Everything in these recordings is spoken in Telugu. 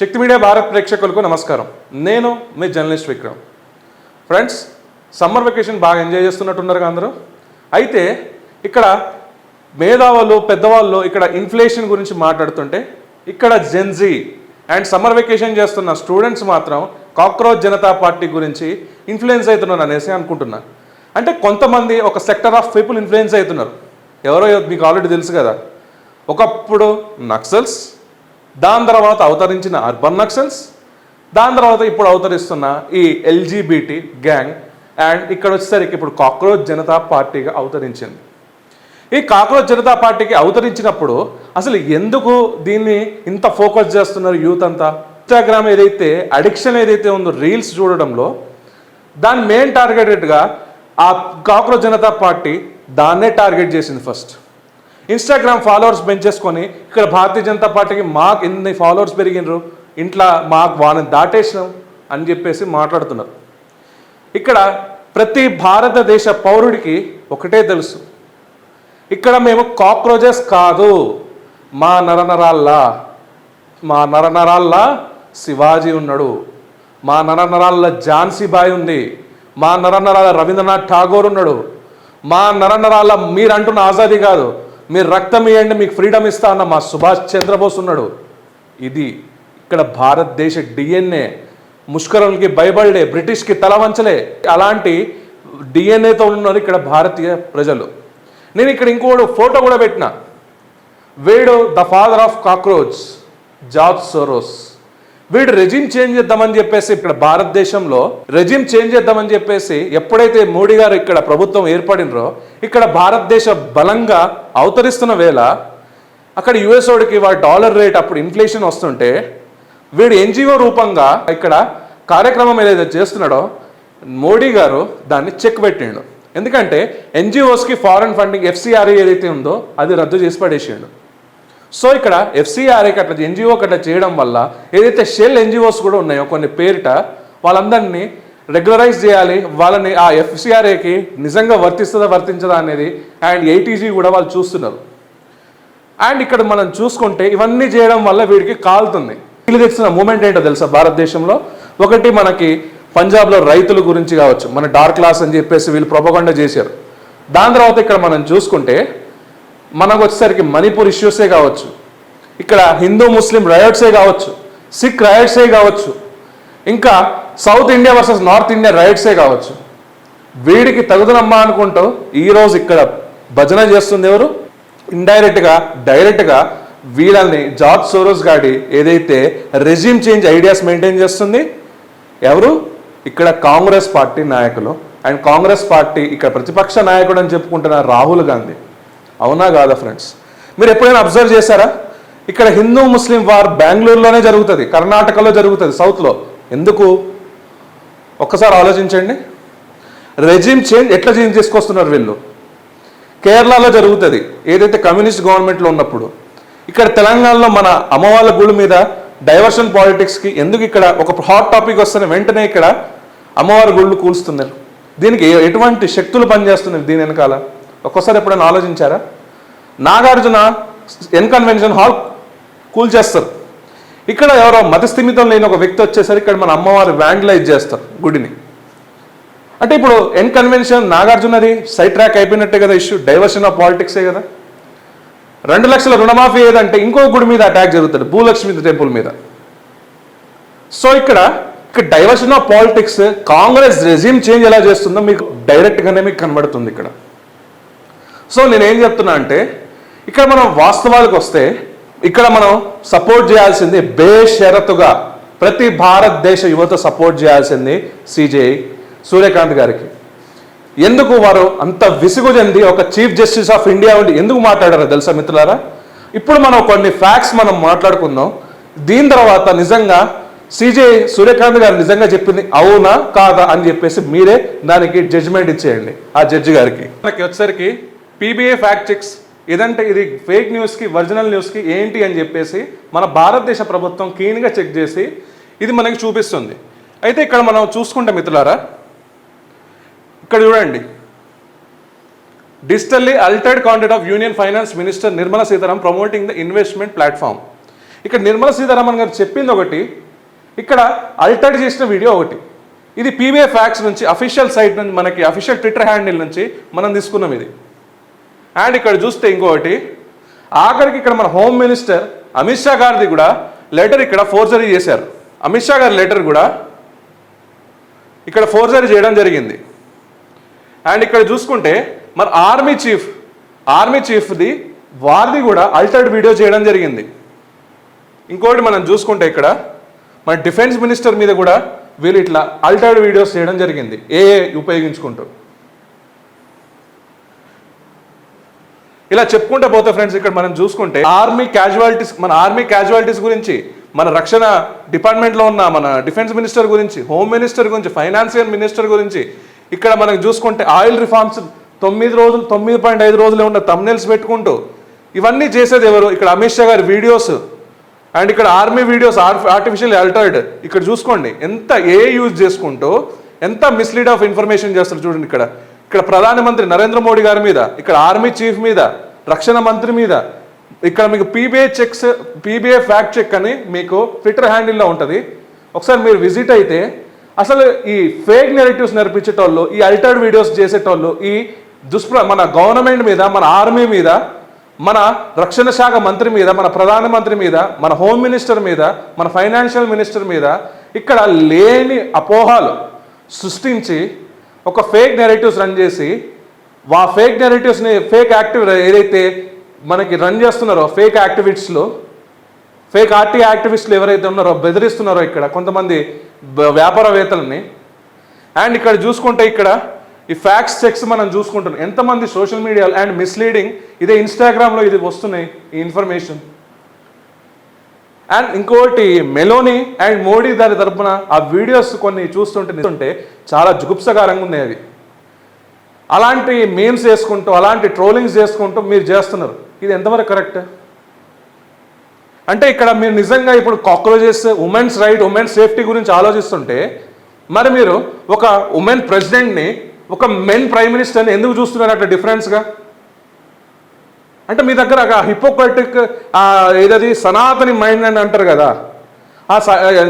శక్తి మీడియా భారత్ ప్రేక్షకులకు నమస్కారం. నేను మీ journalist Vikram. Friends, summer vacation బాగా ఎంజాయ్ చేస్తున్నట్టున్నారు అందరూ. అయితే ఇక్కడ మేధావులు పెద్దవాళ్ళు ఇక్కడ ఇన్ఫ్లేషన్ గురించి మాట్లాడుతుంటే ఇక్కడ జెన్జీ అండ్ సమ్మర్ వెకేషన్ చేస్తున్న స్టూడెంట్స్ మాత్రం కాక్రోచ్ జనతా పార్టీ గురించి ఇన్ఫ్లుయెన్స్ అవుతున్నారు అనేసి అనుకుంటున్నారు. అంటే కొంతమంది ఒక సెక్టర్ ఆఫ్ పీపుల్ ఇన్ఫ్లుయెన్స్ అవుతున్నారు. ఎవరో మీకు ఆల్రెడీ తెలుసు కదా, ఒకప్పుడు నక్సల్స్, దాని తర్వాత అవతరించిన అర్బన్ నక్సల్స్, దాని తర్వాత ఇప్పుడు అవతరిస్తున్న ఈ ఎల్జీబీటీ గ్యాంగ్, అండ్ ఇక్కడ వచ్చేసరికి ఇప్పుడు కాక్రోచ్ జనతా పార్టీగా అవతరించింది. ఈ కాక్రోచ్ జనతా పార్టీకి అవతరించినప్పుడు అసలు ఎందుకు దీన్ని ఇంత ఫోకస్ చేస్తున్నారు యూత్ అంతా? ఇన్స్టాగ్రామ్ ఏదైతే అడిక్షన్ ఏదైతే ఉందో రీల్స్ చూడడంలో, దాని మెయిన్ టార్గెటెడ్గా ఆ కాక్రోచ్ జనతా పార్టీ దాన్నే టార్గెట్ చేసింది. ఫస్ట్ ఇన్స్టాగ్రామ్ ఫాలోవర్స్ పెంచేసుకొని ఇక్కడ భారతీయ జనతా పార్టీకి మాకు ఎన్ని ఫాలోవర్స్ పెరిగినరు, ఇంట్లో మాకు వాళ్ళని దాటేసినాం అని చెప్పేసి మాట్లాడుతున్నారు. ఇక్కడ ప్రతి భారతదేశ పౌరుడికి ఒకటే తెలుసు, ఇక్కడ మేము కాక్రోచెస్ కాదు, మా నరనరాల్లా శివాజీ ఉన్నాడు, మా నరనరాల్ల ఝాన్సీబాయి ఉంది, మా నరనరాల రవీంద్రనాథ్ ఠాగూర్ ఉన్నాడు, మా నరనరాల మీరు అంటున్న ఆజాదీ కాదు, మీరు రక్తం ఇవ్వండి మీకు ఫ్రీడమ్ ఇస్తా అన్న మా సుభాష్ చంద్రబోస్ ఉన్నాడు. ఇది ఇక్కడ భారతదేశ డిఎన్ఏ. ముష్కరులకి భయపడే, బ్రిటిష్కి తల వంచలే, అలాంటి డిఎన్ఏతో ఉన్నారు ఇక్కడ భారతీయ ప్రజలు. నేను ఇక్కడ ఇంకోటి ఫోటో కూడా పెట్టిన. వీడు the father of cockroach, George Soros. వీడు రెజిమ్ చేంజ్ చేద్దామని చెప్పేసి ఇక్కడ భారతదేశంలో రెజిమ్ చేంజ్ చేద్దామని చెప్పేసి ఎప్పుడైతే మోడీ గారు ఇక్కడ ప్రభుత్వం ఏర్పడినరో, ఇక్కడ భారతదేశ బలంగా అవతరిస్తున్న వేళ అక్కడ యుఎస్ఓడికి వాడి డాలర్ రేట్ అప్పుడు ఇన్ఫ్లేషన్ వస్తుంటే వీడు ఎన్జిఓ రూపంగా ఇక్కడ కార్యక్రమం ఏదైతే చేస్తున్నాడో మోడీ గారు దాన్ని చెక్ పెట్టిండు. ఎందుకంటే ఎన్జిఓస్కి ఫారెన్ ఫండింగ్ ఎఫ్సిఆర్ఏ ఏదైతే ఉందో అది రద్దు చేసి పడేసిండు. సో ఇక్కడ ఎఫ్సిఆర్ఏకి అట్లా ఎన్జిఓకి అట్లా చేయడం వల్ల ఏదైతే షెల్ ఎన్జిఓస్ కూడా ఉన్నాయో కొన్ని పేరిట వాళ్ళందరినీ రెగ్యులరైజ్ చేయాలి, వాళ్ళని ఆ ఎఫ్సిఆర్ఏకి నిజంగా వర్తిస్తుందా వర్తించదా అనేది అండ్ ఏటీజీ కూడా వాళ్ళు చూస్తున్నారు. అండ్ ఇక్కడ మనం చూసుకుంటే ఇవన్నీ చేయడం వల్ల వీడికి కాలుతుంది. వీళ్ళు తెచ్చిన మూమెంట్ ఏంటో తెలుసా భారతదేశంలో? ఒకటి మనకి పంజాబ్లో రైతుల గురించి కావచ్చు, మన డార్క్ క్లాస్ అని చెప్పేసి వీళ్ళు ప్రొపగండా చేశారు. దాని తర్వాత ఇక్కడ మనం చూసుకుంటే మనకు వచ్చేసరికి మణిపూర్ ఇష్యూసే కావచ్చు, ఇక్కడ హిందూ ముస్లిం రయోట్సే కావచ్చు, సిక్ రయోట్సే కావచ్చు, ఇంకా South India versus North India రయోట్సే కావచ్చు. వీడికి తగుదనమ్మా అనుకుంటూ ఈరోజు ఇక్కడ భజన చేస్తుంది ఎవరు? ఇండైరెక్ట్గా డైరెక్ట్గా వీళ్ళని జార్జ్ సోరోస్ గాడి ఏదైతే రెజిమ్ చేంజ్ ఐడియాస్ మెయింటైన్ చేస్తుంది ఎవరు? ఇక్కడ కాంగ్రెస్ పార్టీ నాయకులు. అండ్ కాంగ్రెస్ పార్టీ ఇక్కడ ప్రతిపక్ష నాయకుడు అని చెప్పుకుంటున్న రాహుల్ గాంధీ. అవునా కాదా ఫ్రెండ్స్? మీరు ఎప్పుడైనా అబ్జర్వ్ చేశారా? ఇక్కడ హిందూ ముస్లిం వార్ బెంగళూరులోనే జరుగుతుంది, కర్ణాటకలో జరుగుతుంది, సౌత్లో. ఎందుకు? ఒక్కసారి ఆలోచించండి. రెజిమ్ చేంజ్ ఎట్లా చేంజ్ చేసుకొస్తున్నారు వీళ్ళు? కేరళలో జరుగుతుంది ఏదైతే కమ్యూనిస్ట్ గవర్నమెంట్లో ఉన్నప్పుడు. ఇక్కడ తెలంగాణలో మన అమ్మవాళ్ళ గుడి మీద డైవర్షన్ పాలిటిక్స్కి ఎందుకు ఇక్కడ ఒక హాట్ టాపిక్ వస్తున్న వెంటనే ఇక్కడ అమ్మవారి గుళ్ళు కూల్స్తున్నారు? దీనికి ఎటువంటి శక్తులు పనిచేస్తున్నాయి దీని వెనకాల? ఒక్కోసారి ఎప్పుడైనా ఆలోచించారా? నాగార్జున ఎన్ కన్వెన్షన్ హాల్ కూల్చేస్తారు. ఇక్కడ ఎవరో మతస్థిమితం లేని ఒక వ్యక్తి వచ్చేసరికి ఇక్కడ మన అమ్మవారు వ్యాండలైజ్ చేస్తారు గుడిని. అంటే ఇప్పుడు ఎన్ కన్వెన్షన్ నాగార్జునది సైడ్ ట్రాక్ అయిపోయినట్టే కదా ఇష్యూ, డైవర్షన్ ఆఫ్ పాలిటిక్సే కదా. 2 లక్షల రుణమాఫీ ఏదంటే ఇంకో గుడి మీద అటాక్ జరుగుతుంది, భూలక్ష్మి టెంపుల్ మీద. సో ఇక్కడ diversion of politics, Congress regime change ఎలా చేస్తుందో మీకు డైరెక్ట్గానే మీకు కనబడుతుంది ఇక్కడ. సో నేనేం చెప్తున్నా అంటే ఇక్కడ మనం వాస్తవాలకు వస్తే ఇక్కడ మనం సపోర్ట్ చేయాల్సింది బేషరతుగా ప్రతి భారతదేశ యువత సపోర్ట్ చేయాల్సింది సిజేఐ సూర్యకాంత్ గారికి. ఎందుకు వారు అంత విసుగు చెంది ఒక చీఫ్ జస్టిస్ ఆఫ్ ఇండియా ఉండి ఎందుకు మాట్లాడారో తెలుసా మిత్రులారా? ఇప్పుడు మనం కొన్ని ఫ్యాక్ట్స్ మనం మాట్లాడుకుందాం. దీని తర్వాత నిజంగా సిజేఐ సూర్యకాంత్ గారు నిజంగా చెప్పింది అవునా కాదా అని చెప్పేసి మీరే దానికి జడ్జిమెంట్ ఇచ్చేయండి ఆ జడ్జి గారికి. మనకి వచ్చేసరికి పీబీఏ ఫ్యాక్ట్ చెక్స్ ఏదంటే ఇది ఫేక్ న్యూస్కి ఒరిజినల్ న్యూస్కి ఏంటి అని చెప్పేసి మన భారతదేశ ప్రభుత్వం క్లీన్గా చెక్ చేసి ఇది మనకి చూపిస్తుంది. అయితే ఇక్కడ మనం చూసుకుంటే మిత్రులారా, ఇక్కడ చూడండి, digitally altered content of Union Finance Minister Nirmala Sitharaman promoting the investment platform. ఇక్కడ నిర్మలా సీతారామన్ గారు చెప్పింది ఒకటి, ఇక్కడ అల్టర్డ్ చేసిన వీడియో ఒకటి. ఇది పీబీఐ ఫ్యాక్ట్స్ నుంచి అఫీషియల్ సైట్ నుంచి మనకి అఫీషియల్ ట్విట్టర్ హ్యాండిల్ నుంచి మనం తీసుకున్నాం ఇది. అండ్ ఇక్కడ చూస్తే ఇంకొకటి, ఆఖరికి ఇక్కడ మన హోమ్ మినిస్టర్ అమిత్ షా గారిది కూడా లెటర్ ఇక్కడ ఫోర్జరీ చేశారు. అమిత్ షా గారి లెటర్ కూడా ఇక్కడ ఫోర్జరీ చేయడం జరిగింది. అండ్ ఇక్కడ చూసుకుంటే మన ఆర్మీ చీఫ్ది వారిది కూడా అల్టర్డ్ వీడియో చేయడం జరిగింది. ఇంకోటి మనం చూసుకుంటే ఇక్కడ మన డిఫెన్స్ మినిస్టర్ మీద కూడా వీళ్ళు ఇట్లా అల్టర్డ్ వీడియోస్ చేయడం జరిగింది ఏఏ ఉపయోగించుకుంటూ. ఇలా చెప్పుకుంటే పోతే ఫ్రెండ్స్, ఇక్కడ మనం చూసుకుంటే ఆర్మీ క్యాజువాలిటీస్ గురించి, మన రక్షణ డిపార్ట్మెంట్లో ఉన్న మన డిఫెన్స్ మినిస్టర్ గురించి, హోమ్ మినిస్టర్ గురించి, ఫైనాన్షియల్ మినిస్టర్ గురించి, ఇక్కడ మనం చూసుకుంటే ఆయిల్ రిఫార్మ్స్ 9.5 రోజులే ఉన్న థంబ్నెయిల్స్ పెట్టుకుంటూ ఇవన్నీ చేసేది ఎవరు? ఇక్కడ అమిత్ షా గారి వీడియోస్. అండ్ ఇక్కడ ఆర్మీ వీడియోస్ ఆర్టిఫిషియల్ అల్టర్డ్. ఇక్కడ చూసుకోండి ఎంత యూజ్ చేసుకుంటూ ఎంత మిస్లీడ్ ఆఫ్ ఇన్ఫర్మేషన్ చేస్తారు చూడండి. ఇక్కడ ప్రధానమంత్రి నరేంద్ర మోడీ గారి మీద, ఇక్కడ ఆర్మీ చీఫ్ మీద, రక్షణ మంత్రి మీద, ఇక్కడ మీకు పీబీఐ ఫ్యాక్ట్ చెక్ అని మీకు ట్విట్టర్ హ్యాండిల్లో ఉంటుంది. ఒకసారి మీరు విజిట్ అయితే అసలు ఈ ఫేక్ నెరేటివ్స్ నేర్పించేటోళ్ళు, ఈ అల్టర్డ్ వీడియోస్ చేసేటోళ్ళు, ఈ మన గవర్నమెంట్ మీద, మన ఆర్మీ మీద, మన రక్షణ శాఖ మంత్రి మీద, మన ప్రధానమంత్రి మీద, మన హోమ్ మినిస్టర్ మీద, మన ఫైనాన్షియల్ మినిస్టర్ మీద ఇక్కడ లేని అపోహాలు సృష్టించి ఒక ఫేక్ నెరేటివ్స్ రన్ చేసి, ఫేక్ నెరేటివ్స్ని ఏదైతే మనకి రన్ చేస్తున్నారో ఫేక్ ఆర్టీ యాక్టివిస్టులు ఎవరైతే ఉన్నారో బెదిరిస్తున్నారో ఇక్కడ కొంతమంది వ్యాపారవేత్తలని. అండ్ ఇక్కడ చూసుకుంటే ఇక్కడ ఈ ఫ్యాక్ట్స్ చెక్స్ మనం చూసుకుంటున్నాం ఎంతమంది సోషల్ మీడియా అండ్ మిస్లీడింగ్, ఇదే ఇన్స్టాగ్రామ్లో ఇది వస్తున్నాయి ఈ ఇన్ఫర్మేషన్. అండ్ ఇంకోటి మెలోనీ అండ్ మోడీ దాని తరపున ఆ వీడియోస్ కొన్ని చూస్తుంటే చాలా జుగుప్సకరంగా ఉన్నాయి అవి. అలాంటి మీమ్స్ చేసుకుంటూ, అలాంటి ట్రోలింగ్స్ చేసుకుంటూ మీరు చేస్తున్నారు. ఇది ఎంతవరకు కరెక్ట్? అంటే ఇక్కడ మీరు నిజంగా ఇప్పుడు cockroaches, women's right, women's safety గురించి ఆలోచిస్తుంటే మరి మీరు ఒక ఉమెన్ ప్రెసిడెంట్ని, ఒక మెన్ ప్రైమ్ మినిస్టర్ని ఎందుకు చూస్తున్నారు అట్లా డిఫరెన్స్గా? అంటే మీ దగ్గర హిపోక్రటిక్ ఏదది సనాతని మైండ్ అని అంటారు కదా,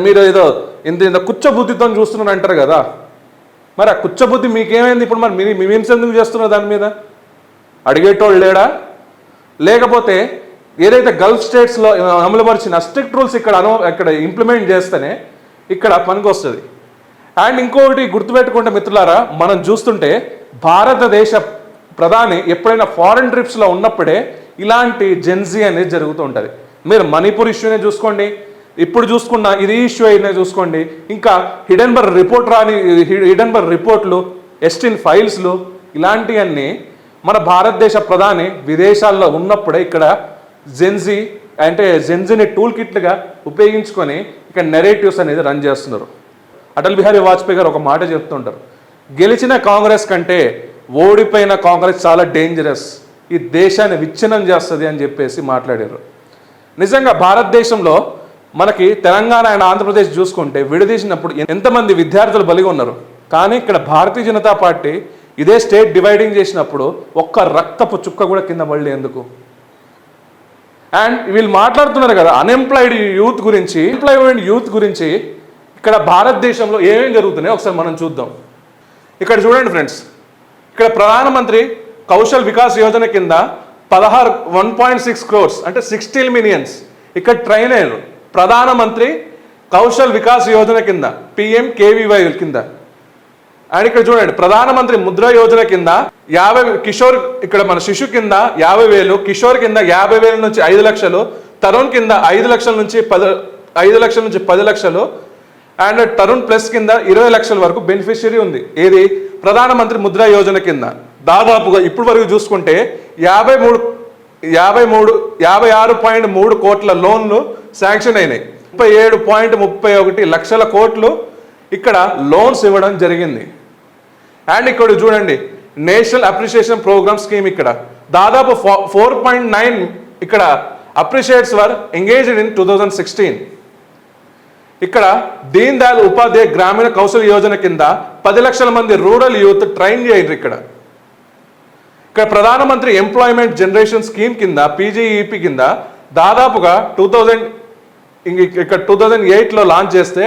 మీరు ఏదో ఇంత కుచ్చబుద్ధితో చూస్తున్నారు అంటారు కదా. మరి ఆ కుచ్చబుద్ధి మీకేమైంది ఇప్పుడు? మరి మీ మీమ్స్ ఎందుకు చేస్తున్నారు దాని మీద? అడిగేటోళ్ళు లేడా? లేకపోతే ఏదైతే గల్ఫ్ స్టేట్స్లో అమలుపరిచిన స్ట్రిక్ట్ రూల్స్ ఇక్కడ ఇంప్లిమెంట్ చేస్తేనే ఇక్కడ పనికి వస్తుంది. అండ్ ఇంకొకటి గుర్తుపెట్టుకుంటే మిత్రులారా, మనం చూస్తుంటే భారతదేశ ప్రధాని ఎప్పుడైనా ఫారెన్ ట్రిప్స్లో ఉన్నప్పుడే ఇలాంటి జెన్జీ అనేది జరుగుతూ ఉంటుంది. మీరు మణిపూర్ ఇష్యూనే చూసుకోండి, ఇప్పుడు చూసుకున్న ఇది ఇష్యూ అయినా చూసుకోండి, ఇంకా హిడెన్బర్గ్ రిపోర్ట్లు, ఎస్టిన్ ఫైల్స్లు, ఇలాంటివన్నీ మన భారతదేశ ప్రధాని విదేశాల్లో ఉన్నప్పుడే ఇక్కడ జెన్జీని టూల్ కిట్లుగా ఉపయోగించుకొని ఇక్కడ నెరేటివ్స్ అనేది రన్ చేస్తున్నారు. అటల్ బిహారీ వాజ్పేయి గారు ఒక మాట చెప్తుంటారు, గెలిచిన కాంగ్రెస్ కంటే ఓడిపోయిన కాంగ్రెస్ చాలా డేంజరస్, ఈ దేశాన్ని విచ్ఛిన్నం చేస్తుంది అని చెప్పేసి మాట్లాడారు. నిజంగా భారతదేశంలో మనకి తెలంగాణ అండ్ ఆంధ్రప్రదేశ్ చూసుకుంటే విడదీసినప్పుడు ఎంతమంది విద్యార్థులు బలిగా ఉన్నారు. కానీ ఇక్కడ భారతీయ జనతా పార్టీ ఇదే స్టేట్ డివైడింగ్ చేసినప్పుడు ఒక్క రక్తపు చుక్క కూడా కింద పడలే ఎందుకు? అండ్ వీళ్ళు మాట్లాడుతున్నారు కదా అన్ఎంప్లాయిడ్ యూత్ గురించి ఇక్కడ భారతదేశంలో ఏమేమి జరుగుతున్నాయో ఒకసారి మనం చూద్దాం. ఇక్కడ చూడండి ఫ్రెండ్స్, ఇక్కడ ప్రధానమంత్రి కౌశల్ వికాస్ యోజన కింద 1.6 crores అంటే 16 million ఇక్కడ ట్రైన్ అయ్యారు. ప్రధానమంత్రి కౌశల్ వికాస్ యోజన కింద PMKVY కింద. అండ్ ఇక్కడ చూడండి, ప్రధానమంత్రి ముద్ర యోజన కింద 50 కిషోర్, ఇక్కడ మన శిశు కింద 50,000, కిషోర్ కింద 50,000 నుంచి 5 లక్షలు, తరుణ్ కింద 5 లక్షల నుంచి 10 లక్షలు, అండ్ తరుణ్ ప్లస్ కింద 20 లక్షల వరకు బెనిఫిషియరీ ఉంది. ఏది? ప్రధానమంత్రి ముద్ర యోజన కింద. దాదాపుగా ఇప్పుడు వరకు చూసుకుంటే 56.3 కోట్ల లోన్లు శాంక్షన్ అయినాయి. 37.31 లక్షల కోట్లు ఇక్కడ లోన్స్ ఇవ్వడం జరిగింది. అండ్ ఇక్కడ చూడండి, నేషనల్ అప్రిషియేషన్ ప్రోగ్రామ్ స్కీమ్ ఇక్కడ దాదాపు 4.9 ఇక్కడ అప్రిషియేట్స్ వర్ ఎంగేజ్డ్ ఇన్ 2016. ఇక్కడ దీన్ దయాళ్ ఉపాధ్యాయ గ్రామీణ కౌశల్ యోజన కింద 10 లక్షల మంది రూరల్ యూత్ ట్రైన్ చేయరు. ఇక్కడ ప్రధానమంత్రి ఎంప్లాయ్మెంట్ జనరేషన్ స్కీమ్ కింద PGEP కింద దాదాపుగా ఇక్కడ 2008లో లాంచ్ చేస్తే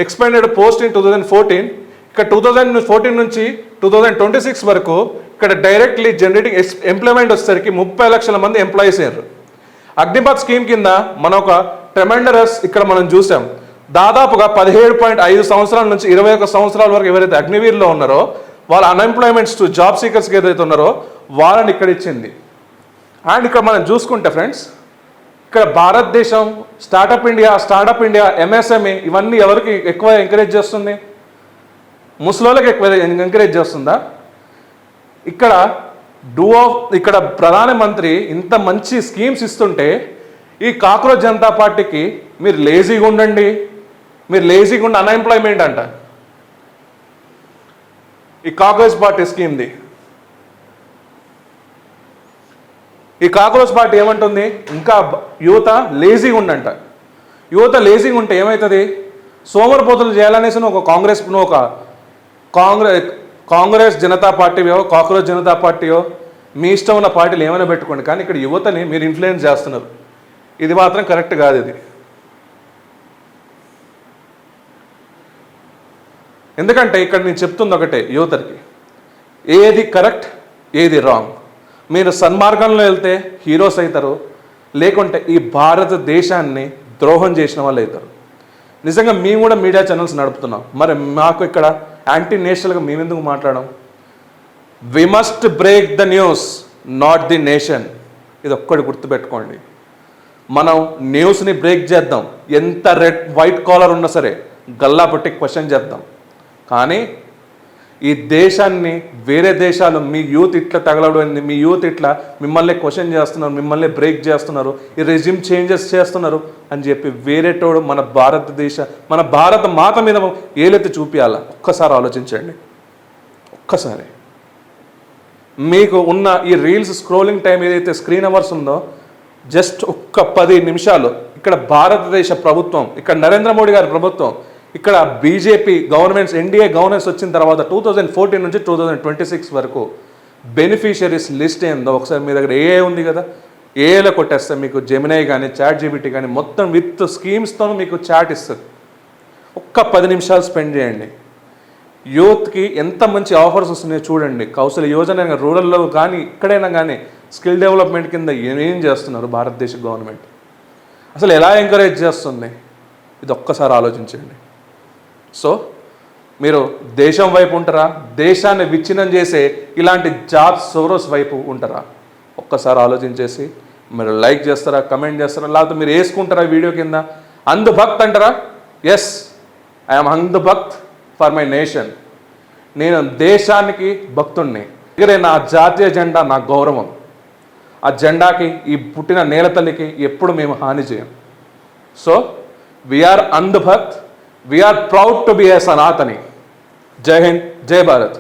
ఎక్స్పాండెడ్ పోస్ట్ ఇన్ 2014, ఇక్కడ 2014 నుంచి 2026 వరకు ఇక్కడ డైరెక్ట్లీ జనరేటింగ్ ఎంప్లాయ్మెంట్ వచ్చేసరికి 30 లక్షల మంది ఎంప్లాయీస్ అయ్యారు. అగ్నిపథ్ స్కీమ్ కింద మన ఒక ట్రెమెండరస్ ఇక్కడ మనం చూసాం, దాదాపుగా 17.5 సంవత్సరాల నుంచి 21 సంవత్సరాల వరకు ఎవరైతే అగ్నివీర్లో ఉన్నారో వాళ్ళ అన్ఎంప్లాయ్మెంట్స్ జాబ్ సీకర్స్కి ఏదైతే ఉన్నారో వాళ్ళని ఇక్కడ ఇచ్చింది. అండ్ ఇక్కడ మనం చూసుకుంటే ఫ్రెండ్స్, ఇక్కడ భారతదేశం స్టార్టప్ ఇండియా, ఎంఎస్ఎంఈ ఇవన్నీ ఎవరికి ఎక్కువ ఎంకరేజ్ చేస్తుంది? ముసలోళ్ళకి ఎక్కువ ఎంకరేజ్ చేస్తుందా? ఇక్కడ ప్రధానమంత్రి ఇంత మంచి స్కీమ్స్ ఇస్తుంటే ఈ కాక్రోచ్ జనతా పార్టీకి మీరు లేజీగా ఉండండి, అన్ఎంప్లాయ్మెంట్ అంట. ఈ కాక్రోచ్ పార్టీ స్కీమ్ది ఈ కాక్రోచ్ పార్టీ ఏమంటుంది? ఇంకా యువత లేజీగా ఉండంట. యువత లేజీగా ఉంటే ఏమవుతుంది? సోమరిపోతులు చేయాలనేసి ఒక కాంగ్రెస్ జనతా పార్టీయో కాక్రోచ్ జనతా పార్టీయో మీ ఇష్టం ఉన్న పార్టీలు ఏమైనా పెట్టుకోండి, కానీ ఇక్కడ యువతని మీరు ఇన్ఫ్లుయెన్స్ చేస్తున్నారు. ఇది మాత్రం కరెక్ట్ కాదు. ఇది ఎందుకంటే ఇక్కడ నేను చెప్తుంది ఒకటే, యువతకి ఏది కరెక్ట్ ఏది రాంగ్. మీరు సన్మార్గంలో వెళ్తే హీరోస్ అవుతారు, లేకుంటే ఈ భారతదేశాన్ని ద్రోహం చేసిన వాళ్ళు అవుతారు. నిజంగా మేము కూడా మీడియా ఛానల్స్ నడుపుతున్నాం, మరి మాకు ఇక్కడ యాంటీ నేషనల్గా మేమెందుకు మాట్లాడడం? We must break the news, not the nation. ఇది ఒక్కటి గుర్తుపెట్టుకోండి. మనం న్యూస్ని బ్రేక్ చేద్దాం, ఎంత వైట్ కాలర్ ఉన్నా సరే గల్లా పెట్టి క్వశ్చన్ చేద్దాం. కానీ ఈ దేశాన్ని వేరే దేశాలు మీ యూత్ ఇట్లా తగలబడింది, మీ యూత్ ఇట్లా మిమ్మల్ని క్వశ్చన్ చేస్తున్నారు, మిమ్మల్ని బ్రేక్ చేస్తున్నారు, ఈ రెజ్యూమ్ చేంజెస్ చేస్తున్నారు అని చెప్పి వేరేటోడు మన భారత మాత మీద ఏలెత్తి చూపించాలా? ఒక్కసారి ఆలోచించండి. ఒక్కసారి మీకు ఉన్న ఈ రీల్స్ స్క్రోలింగ్ టైం ఏదైతే స్క్రీన్ అవర్స్ ఉందో, జస్ట్ ఒక్క 10 నిమిషాలు ఇక్కడ భారతదేశ ప్రభుత్వం, ఇక్కడ నరేంద్ర మోడీ గారి ప్రభుత్వం, ఇక్కడ బీజేపీ గవర్నమెంట్స్, ఎన్డీఏ గవర్నెన్స్ వచ్చిన తర్వాత 2014 నుంచి 2026 వరకు బెనిఫిషియరీస్ లిస్ట్ ఏందో ఒకసారి మీ దగ్గర ఏఏ ఉంది కదా, ఏఏలో కొట్టేస్తే మీకు జెమినై కానీ చాట్ జీపీటీ కానీ మొత్తం విత్ స్కీమ్స్తో మీకు చాట్ ఇస్తుంది. ఒక్క 10 నిమిషాలు స్పెండ్ చేయండి. యూత్కి ఎంత మంచి ఆఫర్స్ వస్తున్నాయో చూడండి. కౌశల్య యోజన రూరల్లో కానీ ఇక్కడైనా కానీ స్కిల్ డెవలప్మెంట్ కింద ఏం చేస్తున్నారు భారతదేశ గవర్నమెంట్? అసలు ఎలా ఎంకరేజ్ చేస్తుంది? ఇది ఒక్కసారి ఆలోచించండి. సో మీరు దేశం వైపు ఉంటారా, దేశాన్ని విచ్ఛిన్నం చేసే ఇలాంటి జాబ్ సోరోస్ వైపు ఉంటారా? ఒక్కసారి ఆలోచించేసి మీరు లైక్ చేస్తారా, కమెంట్ చేస్తారా, లేకపోతే మీరు వేసుకుంటారా వీడియో కింద అంధభక్త్ అంటారా? ఎస్, ఐఎమ్ అంధభక్త్ ఫర్ మై నేషన్. నేను దేశానికి భక్తుణ్ణి. దగ్గరే నా జాతీయ జెండా నా గౌరవం. ఆ జెండాకి, ఈ పుట్టిన నేల తల్లికి ఎప్పుడు మేము హాని చేయం. సో వీఆర్ అంధభక్త్, we are proud to be a సనాతని. జై హింద్, జై భారత్.